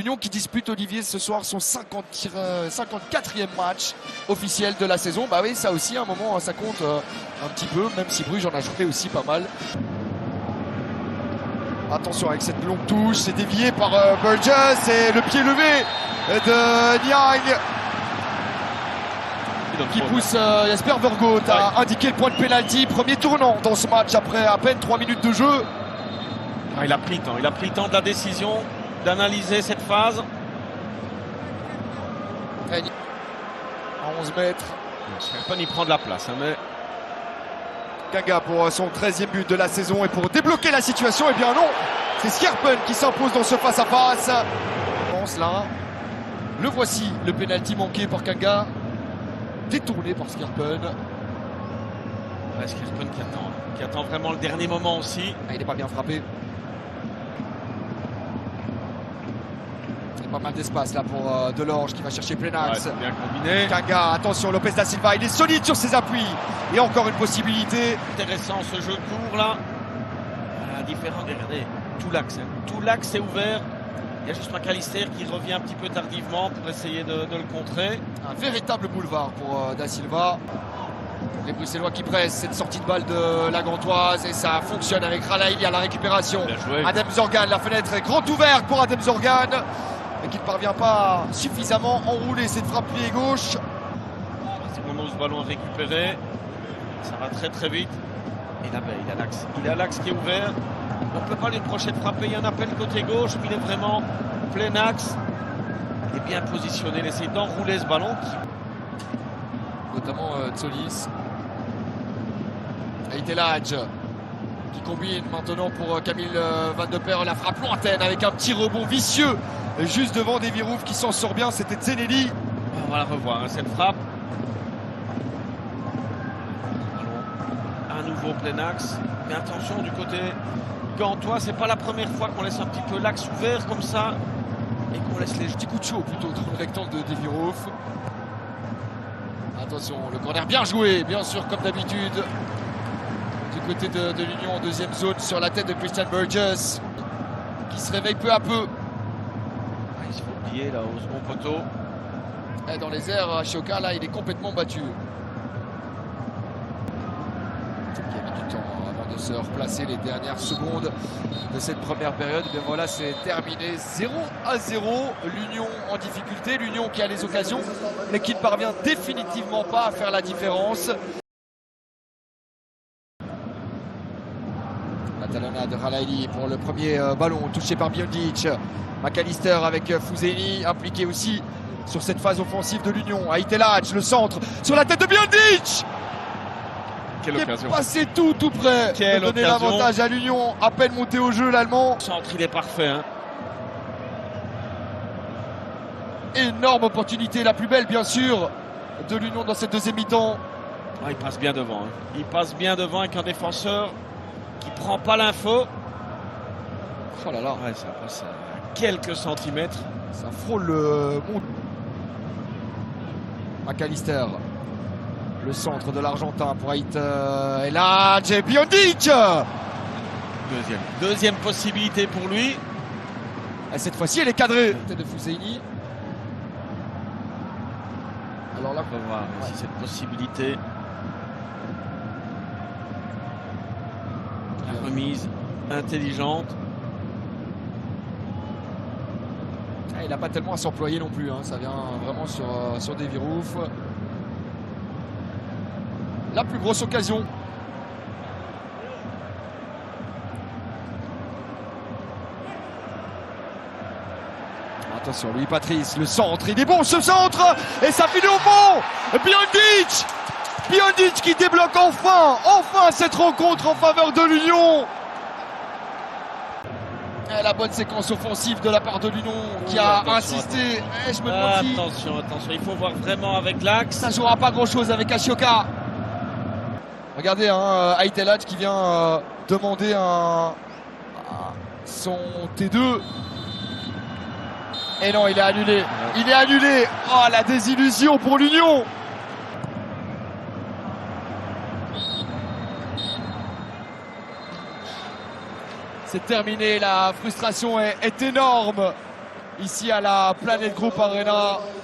L'Union qui dispute, Olivier, ce soir son 54e match officiel de la saison. Bah oui, ça aussi, à un moment, ça compte un petit peu, même si Bruges en a joué aussi pas mal. Attention avec cette longue touche, c'est dévié par Burgess et le pied levé de Niang qui pousse Jesper Vergoot à indiquer le point de pénalty. Premier tournant dans ce match après à peine 3 minutes de jeu. Il a pris le temps de la décision, d'analyser cette phase. À 11 mètres. Scherpen y prend de la place, hein, mais... Kanga pour son 13e but de la saison et pour débloquer la situation, eh bien non, c'est Scherpen qui s'impose dans ce face-à-face. Là, le voici, le pénalty manqué par Kanga, détourné par Scherpen. Ouais, Scherpen qui attend vraiment le dernier moment aussi. Ah, il n'est pas bien frappé. Pas mal d'espace là pour Delorge qui va chercher Plenax. Ouais, bien combiné. Kanga, attention, Lopez da Silva, il est solide sur ses appuis. Et encore une possibilité. Intéressant ce jeu court là. Voilà, différent, regardez, tout l'axe est ouvert. Il y a juste McAllister qui revient un petit peu tardivement pour essayer de le contrer. Un véritable boulevard pour da Silva. Les Bruxellois qui pressent cette sortie de balle de la Gantoise et ça fonctionne avec Ralaili à la récupération. Adem Zorgan, la fenêtre est grande ouverte pour Adem Zorgan. Et qui ne parvient pas à suffisamment enrouler cette frappe pied gauche. C'est le moment où ce ballon est récupéré. Ça va très très vite. Et là, il a l'axe. Il a l'axe qui est ouvert. On ne peut pas lui reprocher de frapper. Il y a un appel côté gauche. Mais il est vraiment plein axe. Il est bien positionné. Il essaie d'enrouler ce ballon. Notamment Tsolis. Aïtelaj qui combine maintenant pour Camille Van de Per. La frappe lointaine avec un petit rebond vicieux. Juste devant Davy Roof qui s'en sort bien, c'était Zenelli. On va la revoir, hein, cette frappe. À nouveau plein axe. Mais attention du côté gantois, c'est pas la première fois qu'on laisse un petit peu l'axe ouvert comme ça. Et qu'on laisse les petits coups de chaud plutôt dans le rectangle de Davy Roof. Attention, le corner bien joué, bien sûr, comme d'habitude. Du côté de l'Union en deuxième zone sur la tête de Christian Burgess. Qui se réveille peu à peu. Il se fait oublier là au second poteau. Et dans les airs, Ashoka là il est complètement battu. Il a mis du temps avant de se replacer les dernières secondes de cette première période. Bien voilà, c'est terminé 0-0. L'Union en difficulté, l'Union qui a les occasions, mais qui ne parvient définitivement pas à faire la différence. La talonnade de Ralaili pour le premier ballon touché par Biondic. McAllister avec Fousseni impliqué aussi sur cette phase offensive de l'Union. Aïtelaj, le centre sur la tête de Biondic. Quelle occasion. Passé tout près de donner l'avantage à l'Union. À peine monté au jeu l'Allemand. Le centre, il est parfait. Hein. Énorme opportunité, la plus belle bien sûr de l'Union dans cette deuxième mi-temps. Ah, il passe bien devant. Hein. Il passe bien devant avec un défenseur qui prend pas l'info. Oh là là. Ouais, ça passe à quelques centimètres. Ça frôle le monde. McAllister. Le centre de l'Argentin pour Aïtelaj et Biondic. Deuxième possibilité pour lui. Et cette fois-ci, elle est cadrée. Tête de Fousseni. Alors là, on va voir si cette possibilité. La remise intelligente. Il n'a pas tellement à s'employer non plus, hein. Ça vient vraiment sur Davy Roof. La plus grosse occasion. Attention, Louis Patrice, le centre, il est bon ce centre. Et ça finit au fond. Biondic qui débloque enfin cette rencontre en faveur de l'Union. La bonne séquence offensive de la part de l'Union qui a insisté. Je me demande si... Attention, il faut voir vraiment avec l'axe. Ça jouera pas grand chose avec Ashoka. Regardez, hein, Aïtelaj qui vient demander son T2. Et non, il est annulé. Ouais. Il est annulé. Oh, la désillusion pour l'Union. C'est terminé, la frustration est énorme ici à la Planet Group Arena.